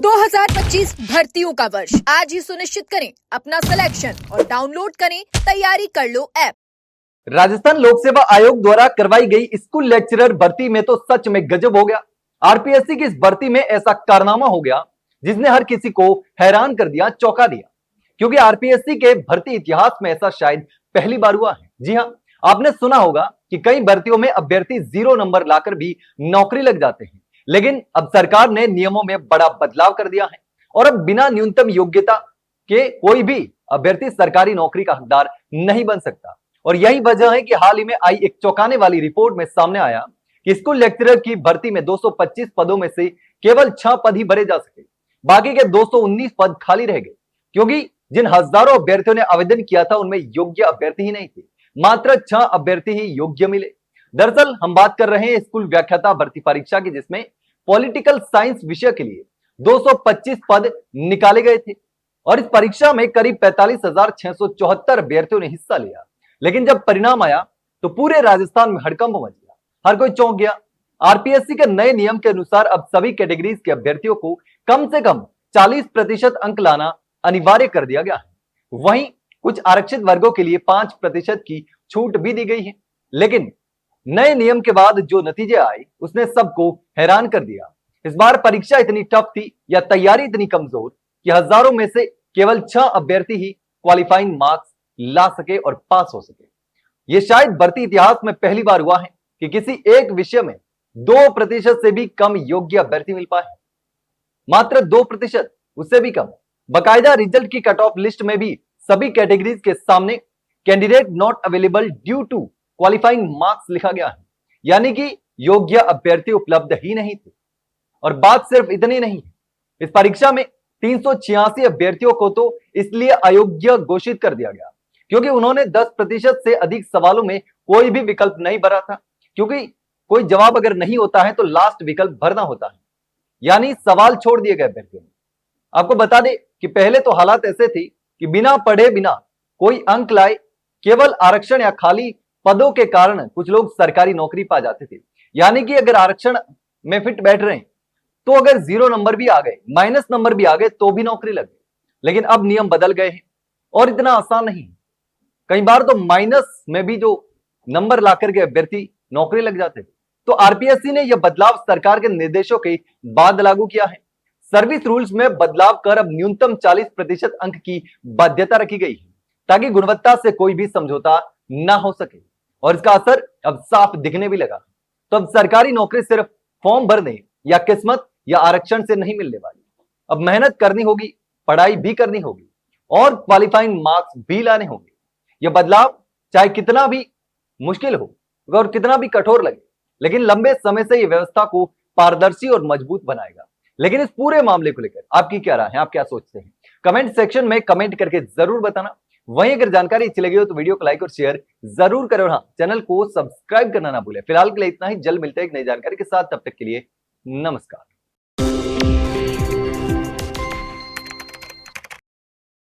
2025 भर्तियों का वर्ष आज ही सुनिश्चित करें अपना सिलेक्शन और डाउनलोड करें तैयारी कर लो ऐप। राजस्थान लोक सेवा आयोग द्वारा करवाई गई स्कूल लेक्चरर भर्ती में तो सच में गजब हो गया। आरपीएससी की इस भर्ती में ऐसा कारनामा हो गया जिसने हर किसी को हैरान कर दिया, चौंका दिया, क्योंकि आरपीएससी के भर्ती इतिहास में ऐसा शायद पहली बार हुआ है। जी हां, आपने सुना होगा कि कई भर्तियों में अभ्यर्थी 0 नंबर लाकर भी नौकरी लग जाते हैं, लेकिन अब सरकार ने नियमों में बड़ा बदलाव कर दिया है और अब बिना न्यूनतम योग्यता के कोई भी अभ्यर्थी सरकारी नौकरी का हकदार नहीं बन सकता। और यही वजह है कि हाल ही में आई एक चौंकाने वाली रिपोर्ट में सामने आया कि स्कूल लेक्चरर की भर्ती में 225 पदों में से केवल 6 पद ही भरे जा सके, बाकी के 219 पद खाली रह गए, क्योंकि जिन हजारों अभ्यर्थियों ने आवेदन किया था उनमें योग्य अभ्यर्थी ही नहीं थे। मात्र 6 अभ्यर्थी ही योग्य मिले। दरअसल हम बात कर रहे हैं स्कूल व्याख्याता भर्ती परीक्षा की, जिसमें पॉलिटिकल साइंस विषय के लिए 225 पद निकाले गए थे और इस परीक्षा में करीब 45,674 अभ्यर्थियों ने हिस्सा लिया। लेकिन जब परिणाम आया तो पूरे राजस्थान में हड़कंप मच गया, हर कोई चौंक गया। आरपीएससी के नए नियम के अनुसार अब सभी कैटेगरीज के अभ्यर्थियों को कम से कम 40% अंक लाना अनिवार्य कर दिया गया है। वहीं कुछ आरक्षित वर्गों के लिए 5% की छूट भी दी गई है। लेकिन नए नियम के बाद जो नतीजे आए उसने सबको हैरान कर दिया। इस बार परीक्षा इतनी टफ थी या तैयारी इतनी कमजोर कि हजारों में से केवल 6 अभ्यर्थी ही क्वालिफाइंग मार्क्स ला सके और पास हो सके। यह शायद भर्ती इतिहास में पहली बार हुआ है कि किसी एक विषय में 2% से भी कम योग्य अभ्यर्थी मिल पाए। मात्र 2%, उससे भी कम। बाकायदा रिजल्ट की कट ऑफ लिस्ट में भी सभी कैटेगरीज के सामने candidate not available due to qualifying marks लिखा गया है, यानी कि योग्य अभ्यर्थी उपलब्ध ही नहीं थे। और बात सिर्फ इतनी नहीं है, इस परीक्षा में 386 अभ्यर्थियों को तो इसलिए अयोग्य घोषित कर दिया गया क्योंकि उन्होंने 10% से अधिक सवालों में कोई भी विकल्प नहीं भरा था, क्योंकि कोई जवाब अगर नहीं होता है तो लास्ट विकल्प भरना होता है, यानी सवाल छोड़ दिए गए अभ्यर्थियों ने। आपको बता दें कि पहले तो हालात ऐसे थे कि बिना पढ़े बिना कोई अंक लाए केवल आरक्षण या खाली पदों के कारण कुछ लोग सरकारी नौकरी पा जाते थे, यानी कि अगर आरक्षण में फिट बैठ रहे हैं तो अगर 0 नंबर भी आ गए, माइनस नंबर भी आ गए तो भी नौकरी लग गई। लेकिन अब नियम बदल गए हैं और इतना आसान नहीं। कई बार तो माइनस में भी जो नंबर लाकर के अभ्यर्थी नौकरी लग जाते थे। तो आरपीएससी ने यह बदलाव सरकार के निर्देशों के बाद लागू किया है। सर्विस रूल्स में बदलाव कर अब न्यूनतम 40% अंक की बाध्यता रखी गई है ताकि गुणवत्ता से कोई भी समझौता ना हो सके, और इसका असर अब साफ दिखने भी लगा। तो अब सरकारी नौकरी सिर्फ फॉर्म भरने या किस्मत या आरक्षण से नहीं मिलने वाली। अब मेहनत करनी होगी, पढ़ाई भी करनी होगी और क्वालिफाइंग मार्क्स भी लाने होंगे। यह बदलाव चाहे कितना भी मुश्किल हो और कितना भी कठोर लगे, लेकिन लंबे समय से यह व्यवस्था को पारदर्शी और मजबूत बनाएगा। लेकिन इस पूरे मामले को लेकर आपकी क्या राय है, आप क्या सोचते हैं? कमेंट सेक्शन में कमेंट करके जरूर बताना। वहीं अगर जानकारी अच्छी लगी हो तो वीडियो को लाइक और शेयर जरूर करो। हाँ, चैनल को सब्सक्राइब करना ना भूलें। फिलहाल के लिए इतना ही, जल्द मिलते हैं एक नई जानकारी के साथ। तब तक के लिए नमस्कार।